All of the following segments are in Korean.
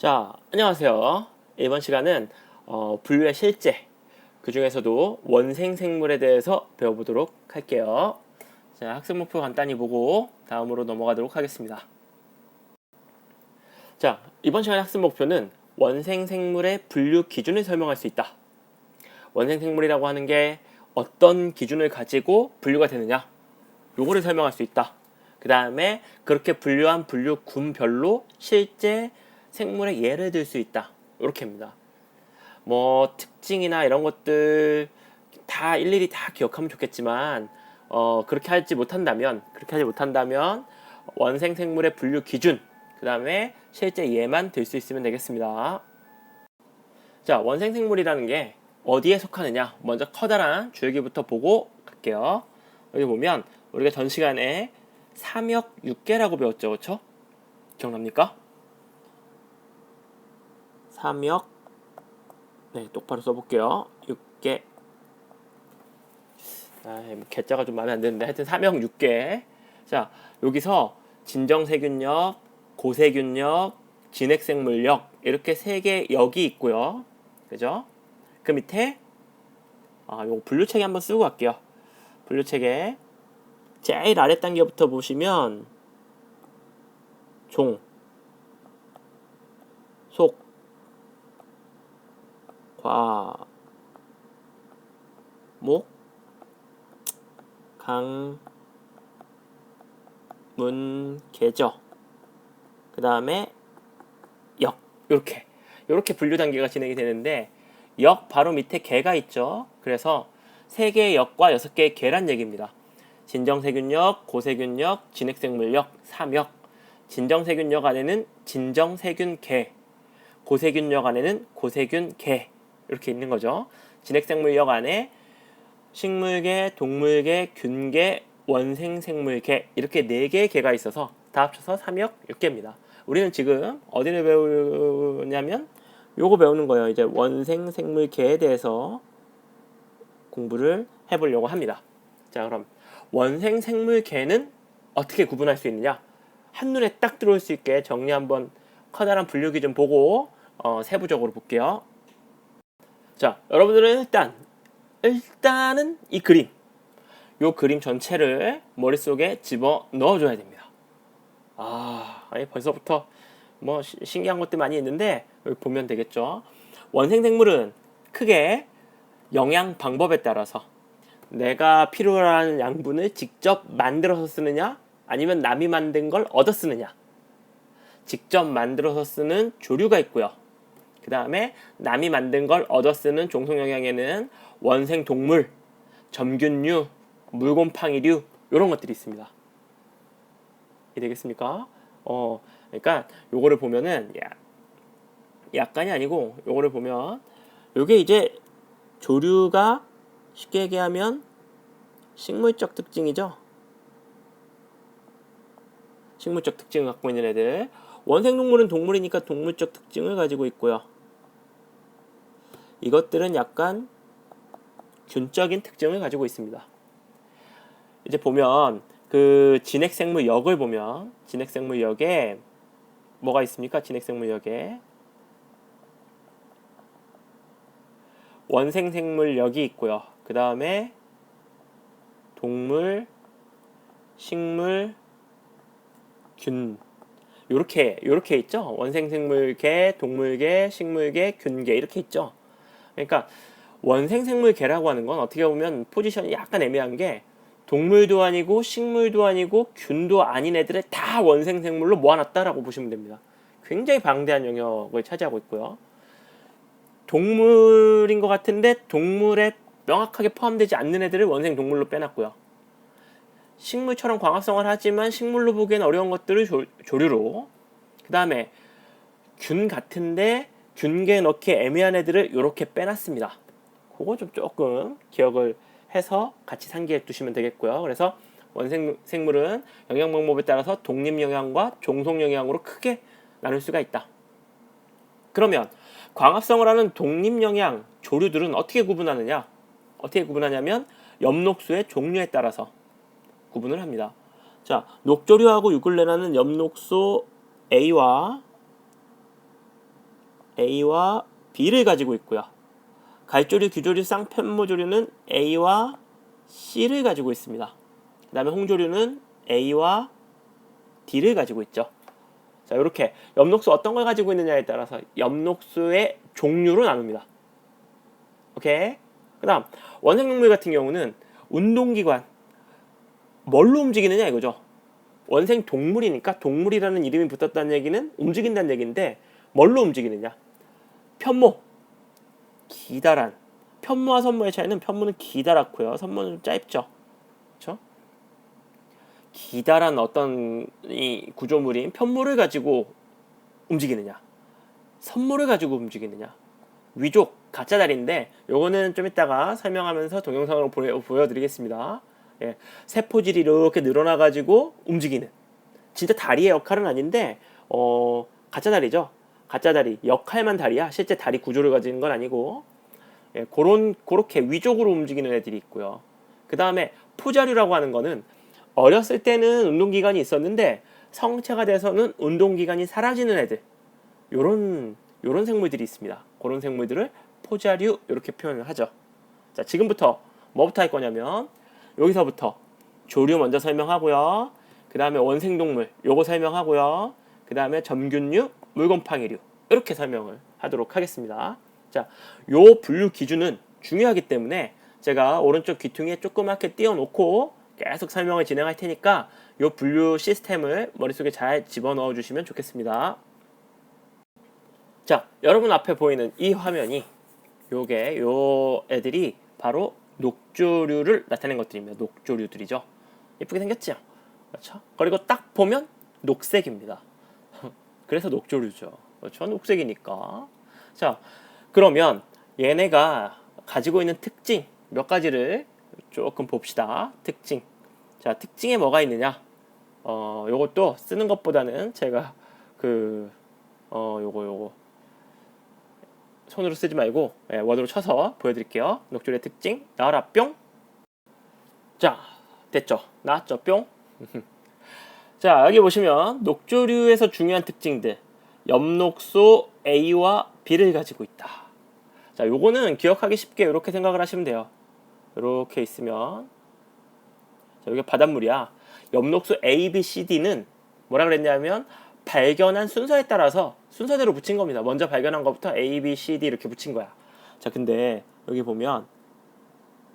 자, 안녕하세요. 이번 시간은 분류의 실제, 그 중에서도 원생 생물에 대해서 배워보도록 할게요. 자, 학습 목표 간단히 보고 다음으로 넘어가도록 하겠습니다. 자, 이번 시간의 학습 목표는 원생 생물의 분류 기준을 설명할 수 있다. 원생 생물이라고 하는 게 어떤 기준을 가지고 분류가 되느냐, 요거를 설명할 수 있다. 그 다음에 그렇게 분류한 분류군별로 실제 생물의 예를 들 수 있다. 이렇게입니다. 뭐 특징이나 이런 것들 다 일일이 다 기억하면 좋겠지만 그렇게 하지 못한다면 원생 생물의 분류 기준, 그 다음에 실제 예만 들 수 있으면 되겠습니다. 자, 원생 생물이라는 게 어디에 속하느냐, 먼저 커다란 줄기부터 보고 갈게요. 여기 보면 우리가 전 시간에 삼역 육계라고 배웠죠, 그렇죠? 기억납니까? 삼역, 네, 똑바로 써볼게요. 육계. 개자가 좀 마음에 안 드는데 하여튼 삼역 육계. 자, 여기서 진정세균력, 고세균력, 진핵생물력 이렇게 세 개 역이 있고요. 그죠? 그 밑에 요거 분류체계 한번 쓰고 갈게요. 분류체계 제일 아래 단계부터 보시면 종, 속, 과, 목, 강, 문, 계죠. 그 다음에 역, 요렇게 분류 단계가 진행이 되는데, 역 바로 밑에 계가 있죠. 그래서 3개의 역과 6개의 계란 얘기입니다. 진정세균력, 고세균력, 진핵생물력, 삼역. 진정세균력 안에는 진정세균계, 고세균력 안에는 고세균계, 이렇게 있는 거죠. 진핵생물력 안에 식물계, 동물계, 균계, 원생생물계, 이렇게 4개의 계가 있어서 다 합쳐서 삼역 육계입니다. 우리는 지금 어디를 배우냐면 요거 배우는 거예요. 이제 원생생물계에 대해서 공부를 해보려고 합니다. 자, 그럼 원생생물계는 어떻게 구분할 수 있느냐? 한눈에 딱 들어올 수 있게 정리 한번 커다란 분류기 좀 보고 세부적으로 볼게요. 자, 여러분들은 일단은 이 그림, 요 그림 전체를 머릿속에 집어 넣어줘야 됩니다. 아니 벌써부터 뭐 신기한 것들 많이 있는데 여기 보면 되겠죠. 원생생물은 크게 영양 방법에 따라서 내가 필요로 하는 양분을 직접 만들어서 쓰느냐, 아니면 남이 만든 걸 얻어 쓰느냐. 직접 만들어서 쓰는 조류가 있고요. 그 다음에 남이 만든 걸 얻어 쓰는 종속영양에는 원생동물, 점균류, 물곰팡이류 이런 것들이 있습니다. 이해되겠습니까? 그러니까 요거를 보면은 약간이 아니고 요거를 보면 요게 이제 조류가 쉽게 얘기하면 식물적 특징이죠. 식물적 특징을 갖고 있는 애들. 원생동물은 동물이니까 동물적 특징을 가지고 있고요. 이것들은 약간 균적인 특징을 가지고 있습니다. 이제 보면 그 진핵생물역을 보면 진핵생물역에 뭐가 있습니까? 진핵생물역에 원생생물역이 있고요. 그 다음에 동물, 식물, 균, 요렇게 있죠. 원생생물계, 동물계, 식물계, 균계 이렇게 있죠. 그러니까 원생생물계라고 하는 건 어떻게 보면 포지션이 약간 애매한 게 동물도 아니고 식물도 아니고 균도 아닌 애들을 다 원생생물로 모아놨다라고 보시면 됩니다. 굉장히 방대한 영역을 차지하고 있고요. 동물인 것 같은데 동물에 명확하게 포함되지 않는 애들을 원생동물로 빼놨고요. 식물처럼 광합성을 하지만 식물로 보기엔 어려운 것들을 조류로, 그 다음에 균 같은데 균계에 넣기 애매한 애들을 이렇게 빼놨습니다. 그거 좀 조금 기억을 해서 같이 상기해 두시면 되겠고요. 그래서 원생생물은 영양 방법에 따라서 독립영양과 종속영양으로 크게 나눌 수가 있다. 그러면 광합성을 하는 독립영양 조류들은 어떻게 구분하느냐? 어떻게 구분하냐면 엽록소의 종류에 따라서 구분을 합니다. 자, 녹조류하고 유글레나는 엽록소 A와 A와 B를 가지고 있고요. 갈조류, 규조류, 쌍편모조류는 A와 C를 가지고 있습니다. 그 다음에 홍조류는 A와 D를 가지고 있죠. 자, 이렇게 엽록수 어떤 걸 가지고 있느냐에 따라서 엽록수의 종류로 나눕니다. 오케이? 그 다음 원생동물 같은 경우는 운동기관 뭘로 움직이느냐 이거죠. 원생동물이니까 동물이라는 이름이 붙었다는 얘기는 움직인다는 얘기인데 뭘로 움직이느냐. 편모, 기다란. 편모와 선모의 차이는 편모는 기다랗고요. 선모는 좀 짧죠. 그렇죠? 기다란 어떤 이 구조물인 편모를 가지고 움직이느냐, 선모를 가지고 움직이느냐. 위족, 가짜다리인데 요거는 좀 이따가 설명하면서 동영상으로 보여드리겠습니다. 예, 세포질이 이렇게 늘어나 가지고 움직이는 진짜 다리의 역할은 아닌데 가짜다리죠. 가짜다리 역할만 다리야. 실제 다리 구조를 가지는 건 아니고 예, 그렇게 위족으로 움직이는 애들이 있고요. 그 다음에 포자류라고 하는 거는 어렸을 때는 운동기관이 있었는데 성체가 돼서는 운동기관이 사라지는 애들, 요런 생물들이 있습니다. 그런 생물들을 포자류 이렇게 표현을 하죠. 자, 지금부터 뭐부터 할 거냐면 여기서부터 조류 먼저 설명하고요. 그 다음에 원생동물 요거 설명하고요. 그 다음에 점균류, 물곰팡이류 이렇게 설명을 하도록 하겠습니다. 자, 요 분류 기준은 중요하기 때문에 제가 오른쪽 귀퉁이에 조그맣게 띄워놓고 계속 설명을 진행할 테니까 요 분류 시스템을 머릿속에 잘 집어넣어 주시면 좋겠습니다. 자, 여러분 앞에 보이는 이 화면이 요 애들이 바로 녹조류를 나타낸 것들입니다. 녹조류들이죠. 예쁘게 생겼죠? 그렇죠? 그리고 딱 보면 녹색입니다. 그래서 녹조류죠. 그렇죠? 녹색이니까. 자, 그러면 얘네가 가지고 있는 특징 몇 가지를 조금 봅시다. 특징. 자, 특징에 뭐가 있느냐? 요것도 쓰는 것보다는 제가 요거 손으로 쓰지 말고 워드로 쳐서 보여드릴게요. 녹조류의 특징 나와라 뿅. 자, 됐죠? 나왔죠? 뿅. 자, 여기 보시면 녹조류에서 중요한 특징들 엽록소 A와 B를 가지고 있다. 자, 요거는 기억하기 쉽게 이렇게 생각을 하시면 돼요. 이렇게 있으면 자, 여기 바닷물이야. 엽록소 A, B, C, D는 뭐라 그랬냐면 발견한 순서에 따라서 순서대로 붙인 겁니다. 먼저 발견한 것부터 A, B, C, D 이렇게 붙인 거야. 자, 근데 여기 보면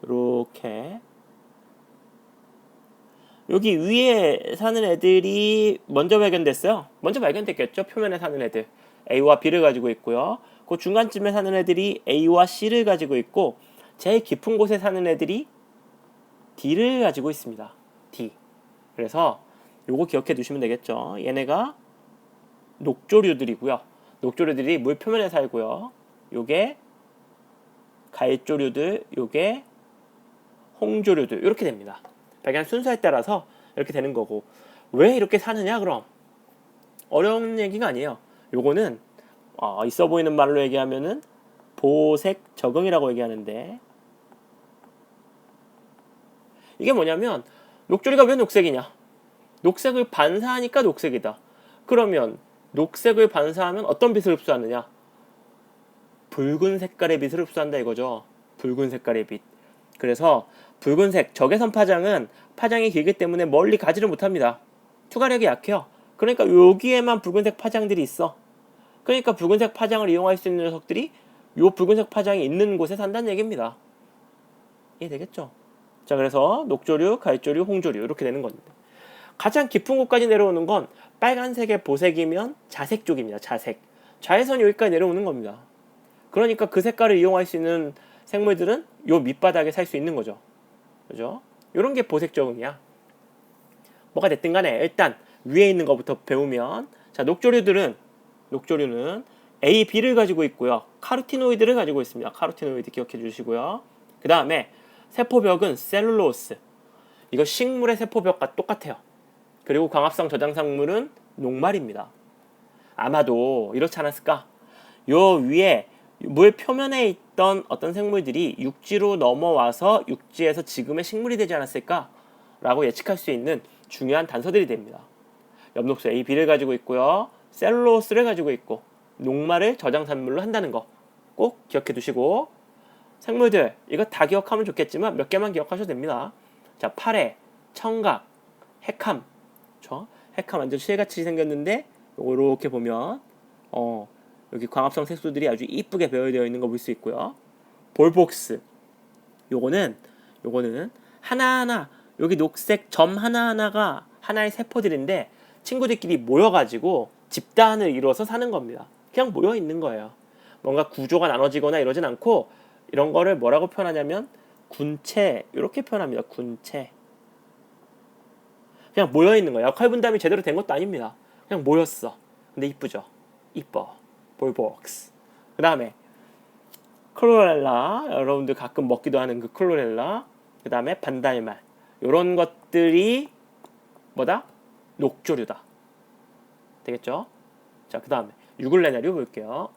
이렇게 여기 위에 사는 애들이 먼저 발견됐어요. 먼저 발견됐겠죠. 표면에 사는 애들 A와 B를 가지고 있고요. 그 중간쯤에 사는 애들이 A와 C를 가지고 있고 제일 깊은 곳에 사는 애들이 D를 가지고 있습니다. D. 그래서 요거 기억해 두시면 되겠죠. 얘네가 녹조류들이고요. 녹조류들이 물 표면에 살고요. 요게 갈조류들, 요게 홍조류들 이렇게 됩니다. 발견 순서에 따라서 이렇게 되는 거고 왜 이렇게 사느냐 그럼 어려운 얘기가 아니에요. 요거는 있어 보이는 말로 얘기하면은 보색 적응이라고 얘기하는데 이게 뭐냐면 녹조류가 왜 녹색이냐? 녹색을 반사하니까 녹색이다. 그러면 녹색을 반사하면 어떤 빛을 흡수하느냐? 붉은 색깔의 빛을 흡수한다 이거죠. 붉은 색깔의 빛. 그래서 붉은색 적외선 파장은 파장이 길기 때문에 멀리 가지를 못합니다. 투과력이 약해요. 그러니까 여기에만 붉은색 파장들이 있어. 그러니까 붉은색 파장을 이용할 수 있는 녀석들이 요 붉은색 파장이 있는 곳에 산다는 얘기입니다. 이해되겠죠? 자, 그래서 녹조류, 갈조류, 홍조류 이렇게 되는 건데 가장 깊은 곳까지 내려오는 건 빨간색의 보색이면 자색 쪽입니다. 자색. 자외선이 여기까지 내려오는 겁니다. 그러니까 그 색깔을 이용할 수 있는 생물들은 요 밑바닥에 살 수 있는 거죠. 그죠? 요런 게 보색 적응이야. 뭐가 됐든 간에 일단 위에 있는 것부터 배우면 자, 녹조류는 A, B를 가지고 있고요. 카로티노이드를 가지고 있습니다. 카로티노이드 기억해 주시고요. 그 다음에 세포벽은 셀룰로스. 이거 식물의 세포벽과 똑같아요. 그리고 광합성 저장산물은 녹말입니다. 아마도 이렇지 않았을까? 요 위에 물 표면에 있던 어떤 생물들이 육지로 넘어와서 육지에서 지금의 식물이 되지 않았을까? 라고 예측할 수 있는 중요한 단서들이 됩니다. 엽록소 A, B를 가지고 있고요. 셀룰로스를 가지고 있고 녹말을 저장산물로 한다는 거 꼭 기억해 두시고, 생물들 이거 다 기억하면 좋겠지만 몇 개만 기억하셔도 됩니다. 자, 파래, 청각, 핵함. 핵함 완전 실같이 생겼는데 이렇게 보면 여기 광합성 색소들이 아주 이쁘게 배열되어 있는 거 볼 수 있고요. 볼복스. 요거는 하나하나 여기 녹색 점 하나하나가 하나의 세포들인데 친구들끼리 모여가지고 집단을 이루어서 사는 겁니다. 그냥 모여 있는 거예요. 뭔가 구조가 나눠지거나 이러진 않고 이런 거를 뭐라고 표현하냐면 군체 이렇게 표현합니다. 군체. 그냥 모여 있는 거예요. 역할 분담이 제대로 된 것도 아닙니다. 그냥 모였어. 근데 이쁘죠? 이뻐. 볼복스. 그 다음에 클로렐라, 여러분들 가끔 먹기도 하는 그 클로렐라. 그 다음에 반달말. 요런 것들이 뭐다? 녹조류다. 되겠죠? 자, 그 다음에 유글레나류 볼게요.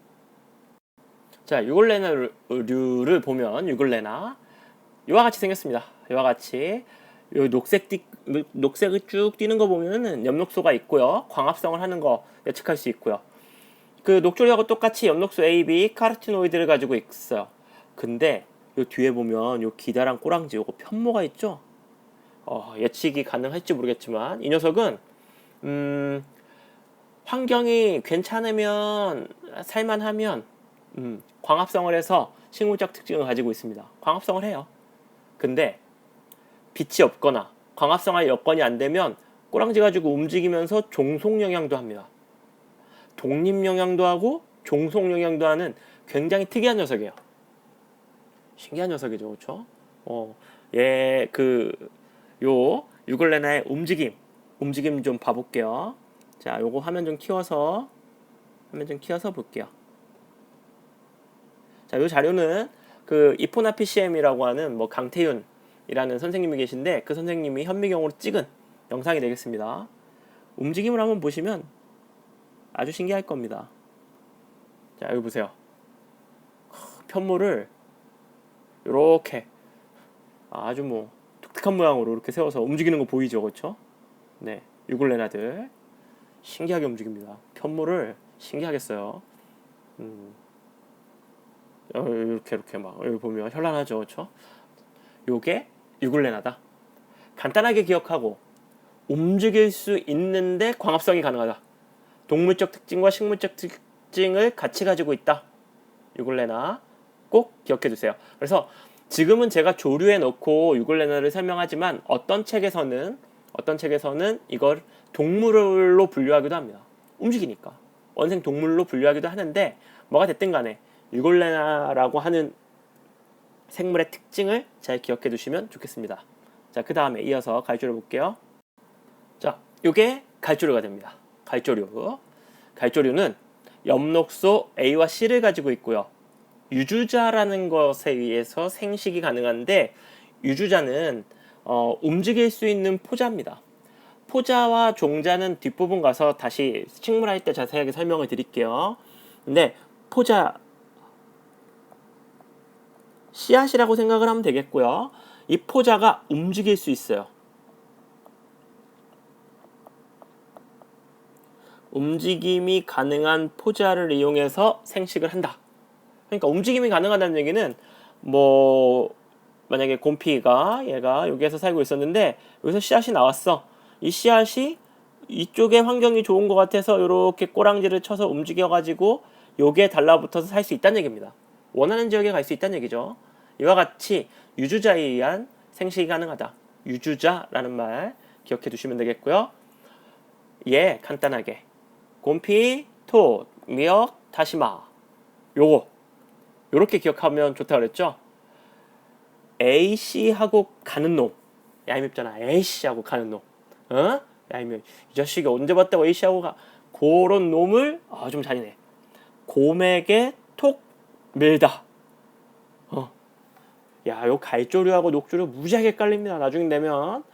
자, 유글레나류를 보면 유글레나 이와 같이 생겼습니다. 이와 같이 요 녹색을 쭉 띄는 거 보면은 엽록소가 있고요. 광합성을 하는 거 예측할 수 있고요. 그 녹조류하고 똑같이 엽록소 A, B, 카로티노이드를 가지고 있어요. 근데 요 뒤에 보면 요 기다란 꼬랑지 요거 편모가 있죠. 예측이 가능할지 모르겠지만 이 녀석은 환경이 괜찮으면 살만하면 광합성을 해서 식물적 특징을 가지고 있습니다. 광합성을 해요. 근데 빛이 없거나 광합성할 여건이 안 되면 꼬랑지 가지고 움직이면서 종속 영향도 합니다. 독립 영향도 하고 종속 영향도 하는 굉장히 특이한 녀석이에요. 신기한 녀석이죠, 그렇죠? 요 유글레나의 움직임 좀 봐볼게요. 자, 요거 화면 좀 키워서 볼게요. 자, 요 자료는 그 이포나 PCM이라고 하는 뭐 강태윤이라는 선생님이 계신데 그 선생님이 현미경으로 찍은 영상이 되겠습니다. 움직임을 한번 보시면 아주 신기할 겁니다. 자, 여기 보세요. 편모를 이렇게 아주 뭐 독특한 모양으로 이렇게 세워서 움직이는 거 보이죠, 그렇죠? 네, 유글레나들 신기하게 움직입니다. 편모를 신기하게 써요. 이렇게 막 여기 보면 현란하죠, 그렇죠? 요게 유글레나다. 간단하게 기억하고 움직일 수 있는데 광합성이 가능하다. 동물적 특징과 식물적 특징을 같이 가지고 있다. 유글레나 꼭 기억해 두세요. 그래서 지금은 제가 조류에 넣고 유글레나를 설명하지만 어떤 책에서는 이걸 동물로 분류하기도 합니다. 움직이니까 원생 동물로 분류하기도 하는데 뭐가 됐든 간에 유글레나라고 하는 생물의 특징을 잘 기억해 두시면 좋겠습니다. 자, 그 다음에 이어서 갈조류 볼게요. 자, 요게 갈조류가 됩니다. 갈조류는 엽록소 A와 C를 가지고 있고요. 유주자라는 것에 의해서 생식이 가능한데 유주자는 움직일 수 있는 포자입니다. 포자와 종자는 뒷부분 가서 다시 식물할 때 자세하게 설명을 드릴게요. 근데 포자 씨앗이라고 생각을 하면 되겠고요. 이 포자가 움직일 수 있어요. 움직임이 가능한 포자를 이용해서 생식을 한다. 그러니까 움직임이 가능하다는 얘기는 뭐 만약에 곰피가 얘가 여기에서 살고 있었는데 여기서 씨앗이 나왔어. 이 씨앗이 이쪽에 환경이 좋은 것 같아서 이렇게 꼬랑지를 쳐서 움직여가지고 여기에 달라붙어서 살 수 있다는 얘기입니다. 원하는 지역에 갈 수 있다는 얘기죠. 이와 같이 유주자에 의한 생식이 가능하다. 유주자라는 말 기억해 두시면 되겠고요. 예, 간단하게 곰피, 톳, 미역, 다시마 요렇게 기억하면 좋다고 그랬죠. A씨하고 가는 놈 얄밉잖아. A씨하고 가는 놈 얄미워. 이 자식이 언제 봤다고 A씨하고 가. 그런 놈을 좀 잔인해. 곰에게 톡 밀다. 요 갈조류하고 녹조류 무지하게 헷갈립니다. 나중에 되면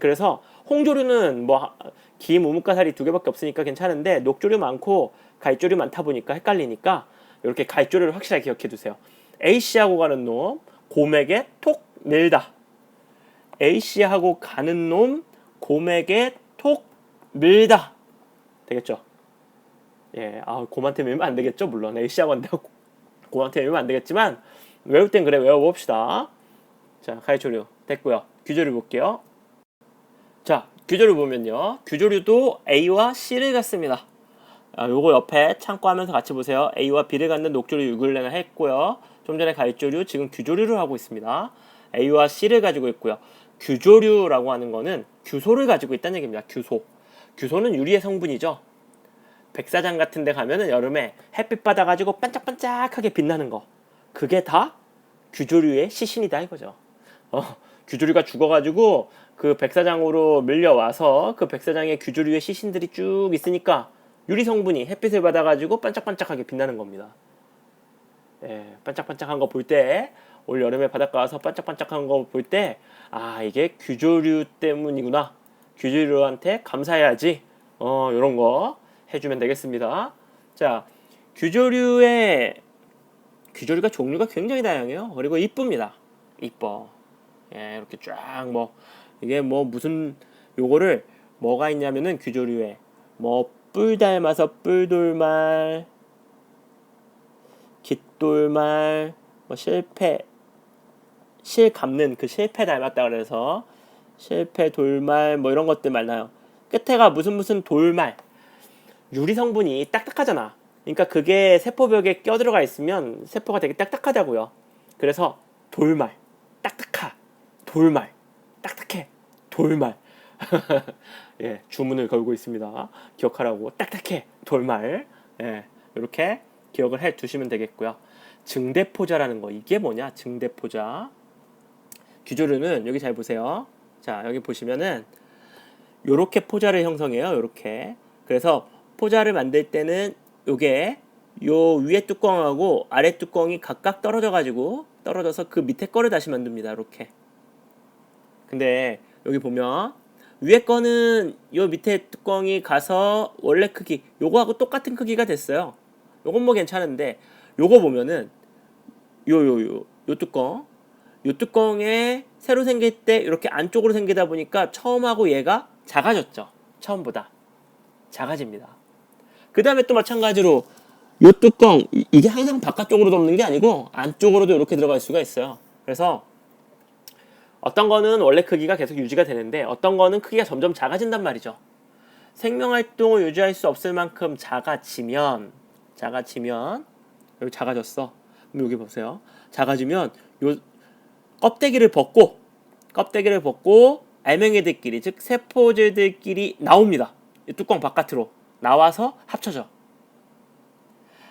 그래서 홍조류는 뭐 김, 우뭇가사리 2개밖에 없으니까 괜찮은데 녹조류 많고 갈조류 많다 보니까 헷갈리니까 이렇게 갈조류를 확실하게 기억해 두세요. A씨하고 가는 놈 곰에게 톡 밀다. A씨하고 가는 놈 곰에게 톡 밀다. 되겠죠? 예, 곰한테 밀면 안 되겠죠. 물론 A시학원인데 곰한테 밀면 안 되겠지만 외울 땐 그래 외워봅시다. 자, 가해초류 됐고요. 규조류 볼게요. 자, 규조류 보면요. 규조류도 A와 C를 갖습니다. 요거 옆에 참고하면서 같이 보세요. A와 B를 갖는 녹조류 유글렌을 했고요. 좀 전에 가해조류, 지금 규조류를 하고 있습니다. A와 C를 가지고 있고요. 규조류라고 하는 거는 규소를 가지고 있다는 얘기입니다. 규소. 규소는 유리의 성분이죠. 백사장 같은 데 가면은 여름에 햇빛 받아가지고 반짝반짝하게 빛나는 거. 그게 다 규조류의 시신이다 이거죠. 규조류가 죽어가지고 그 백사장으로 밀려와서 그 백사장에 규조류의 시신들이 쭉 있으니까 유리 성분이 햇빛을 받아가지고 반짝반짝하게 빛나는 겁니다. 예, 반짝반짝한 거 볼 때, 올 여름에 바닷가 와서 반짝반짝한 거 볼 때, 이게 규조류 때문이구나. 규조류한테 감사해야지. 요런 거 해주면 되겠습니다. 자, 규조류가 종류가 굉장히 다양해요. 그리고 이쁩니다. 이뻐. 예, 이렇게 쫙 이게 무슨 요거를 뭐가 있냐면은 규조류에 뿔 닮아서 뿔돌말, 깃돌말, 실 감는 그 실패 닮았다 그래서 실패 돌말 이런 것들 많아요. 끝에가 무슨 돌말. 유리 성분이 딱딱하잖아. 그러니까 그게 세포벽에 껴들어가 있으면 세포가 되게 딱딱하다고요. 그래서 돌말, 딱딱하, 돌말, 딱딱해, 돌말. 예, 주문을 걸고 있습니다. 기억하라고. 딱딱해, 돌말. 예, 이렇게 기억을 해 두시면 되겠고요. 증대포자라는 거, 이게 뭐냐? 증대포자. 규조류는 여기 잘 보세요. 자, 여기 보시면은 요렇게 포자를 형성해요. 요렇게. 그래서 포자를 만들 때는 요게 요 위에 뚜껑하고 아래 뚜껑이 각각 떨어져서 그 밑에 거를 다시 만듭니다. 이렇게. 근데 여기 보면 위에 거는 요 밑에 뚜껑이 가서 원래 크기 요거하고 똑같은 크기가 됐어요. 요건 괜찮은데 요거 보면은 요 뚜껑에 새로 생길 때 이렇게 안쪽으로 생기다 보니까 처음하고 얘가 작아졌죠. 처음보다 작아집니다. 그 다음에 또 마찬가지로 요 뚜껑 이게 항상 바깥쪽으로 덮는 게 아니고 안쪽으로도 이렇게 들어갈 수가 있어요. 그래서 어떤 거는 원래 크기가 계속 유지가 되는데 어떤 거는 크기가 점점 작아진단 말이죠. 생명활동을 유지할 수 없을 만큼 작아지면 여기 작아졌어. 그럼 여기 보세요. 작아지면 요 껍데기를 벗고 알맹이들끼리 즉 세포질들끼리 나옵니다. 이 뚜껑 바깥으로 나와서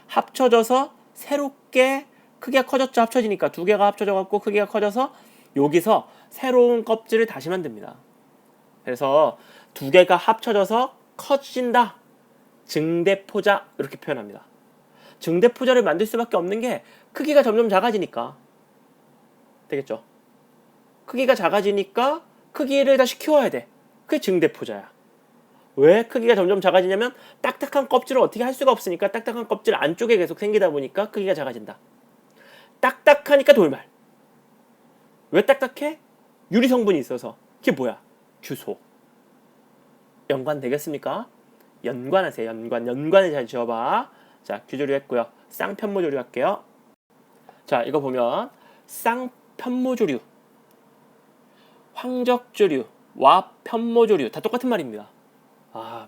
합쳐져서 새롭게 크기가 커졌죠. 합쳐지니까 두 개가 합쳐져 갖고 크기가 커져서 여기서 새로운 껍질을 다시 만듭니다. 그래서 두 개가 합쳐져서 커진다. 증대포자 이렇게 표현합니다. 증대포자를 만들 수밖에 없는 게 크기가 점점 작아지니까. 되겠죠? 크기가 작아지니까 크기를 다시 키워야 돼. 그게 증대포자야. 왜 크기가 점점 작아지냐면 딱딱한 껍질을 어떻게 할 수가 없으니까 딱딱한 껍질 안쪽에 계속 생기다 보니까 크기가 작아진다. 딱딱하니까 돌말. 왜 딱딱해? 유리 성분이 있어서. 그게 뭐야? 규소. 연관 되겠습니까? 연관하세요. 연관을 잘 지어봐. 자, 규조류 했고요. 쌍편모조류 할게요. 자, 이거 보면 쌍편모조류, 황적조류, 와편모조류 다 똑같은 말입니다.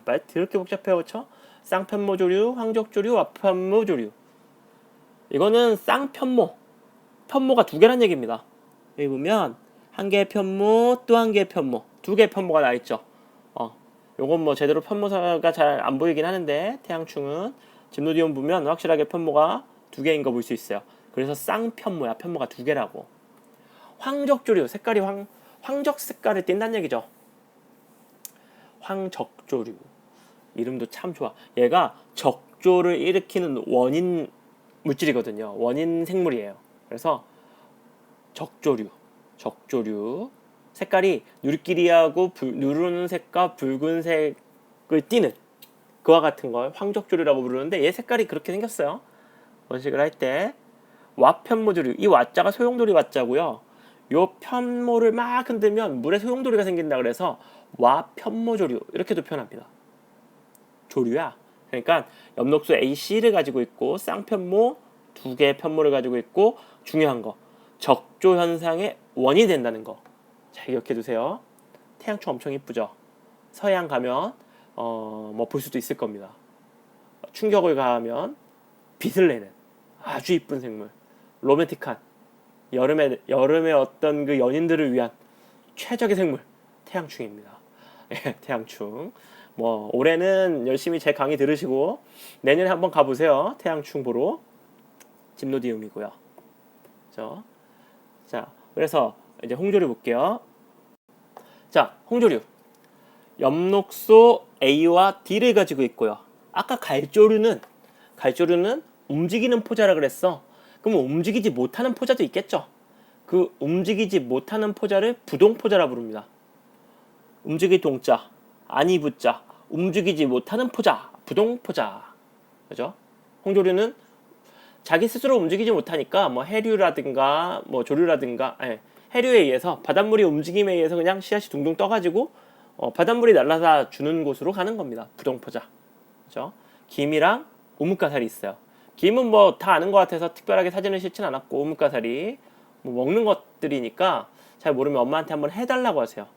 말 더럽게 복잡해요. 그렇죠? 쌍편모조류, 황적조류, 와편모조류. 이거는 쌍편모. 편모가 두 개란 얘기입니다. 여기 보면 한 개의 편모, 또 한 개의 편모. 두 개의 편모가 나 있죠. 요건 제대로 편모가 잘 안 보이긴 하는데 태양충은 집노디움 보면 확실하게 편모가 두 개인 거 볼 수 있어요. 그래서 쌍편모야. 편모가 두 개라고. 황적조류, 색깔이 황적 색깔을 띈다는 얘기죠. 황적조류. 이름도 참 좋아. 얘가 적조를 일으키는 원인 물질이거든요. 원인 생물이에요. 그래서 적조류. 색깔이 누리끼리하고 누르는 색과 붉은색을 띠는 그와 같은 걸 황적조류라고 부르는데 얘 색깔이 그렇게 생겼어요. 번식을 할 때. 와편모조류. 이 와자가 소용돌이 와자고요. 요 편모를 막 흔들면 물에 소용돌이가 생긴다 그래서 와편모조류 이렇게도 표현합니다. 조류야. 그러니까 엽록소 AC를 가지고 있고 쌍편모 2개의 편모를 가지고 있고 중요한 거 적조 현상의 원인이 된다는 거. 잘 기억해 두세요. 태양충 엄청 이쁘죠. 서해안 가면 뭐 볼 수도 있을 겁니다. 충격을 가하면 빛을 내는 아주 이쁜 생물. 로맨틱한 여름의 어떤 그 연인들을 위한 최적의 생물 태양충입니다. 예, 태양충. 뭐 올해는 열심히 제 강의 들으시고 내년에 한번 가보세요. 태양충 보러. 짐노디움이고요. 그렇죠? 자, 그래서 이제 홍조류 볼게요. 자, 홍조류. 엽록소 A와 D를 가지고 있고요. 아까 갈조류는 움직이는 포자라 그랬어. 그럼 움직이지 못하는 포자도 있겠죠. 그 움직이지 못하는 포자를 부동포자라 부릅니다. 움직일 동자, 아니 부자, 움직이지 못하는 포자, 부동포자. 그죠? 홍조류는 자기 스스로 움직이지 못하니까 뭐 해류라든가 뭐 조류라든가 해류에 의해서 바닷물이 움직임에 의해서 그냥 씨앗이 둥둥 떠가지고 바닷물이 날아다 주는 곳으로 가는 겁니다. 부동포자. 그죠? 김이랑 우뭇가사리 있어요. 김은 뭐 다 아는 것 같아서 특별하게 사진을 싣진 않았고 우뭇가사리 뭐 먹는 것들이니까 잘 모르면 엄마한테 한번 해달라고 하세요.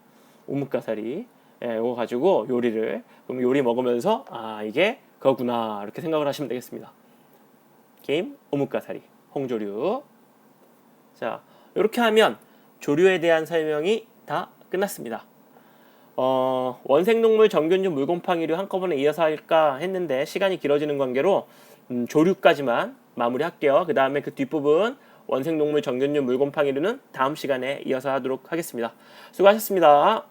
우뭇가사리 이거 가지고 요리를 그럼 요리 먹으면서 아 이게 그거구나 이렇게 생각을 하시면 되겠습니다. 김, 우뭇가사리, 홍조류. 자 이렇게 하면 조류에 대한 설명이 다 끝났습니다. 원생동물, 정균류, 물곰팡이류 한꺼번에 이어서 할까 했는데 시간이 길어지는 관계로 조류까지만 마무리할게요. 그 다음에 그 뒷부분 원생동물, 정균류, 물곰팡이류는 다음 시간에 이어서 하도록 하겠습니다. 수고하셨습니다.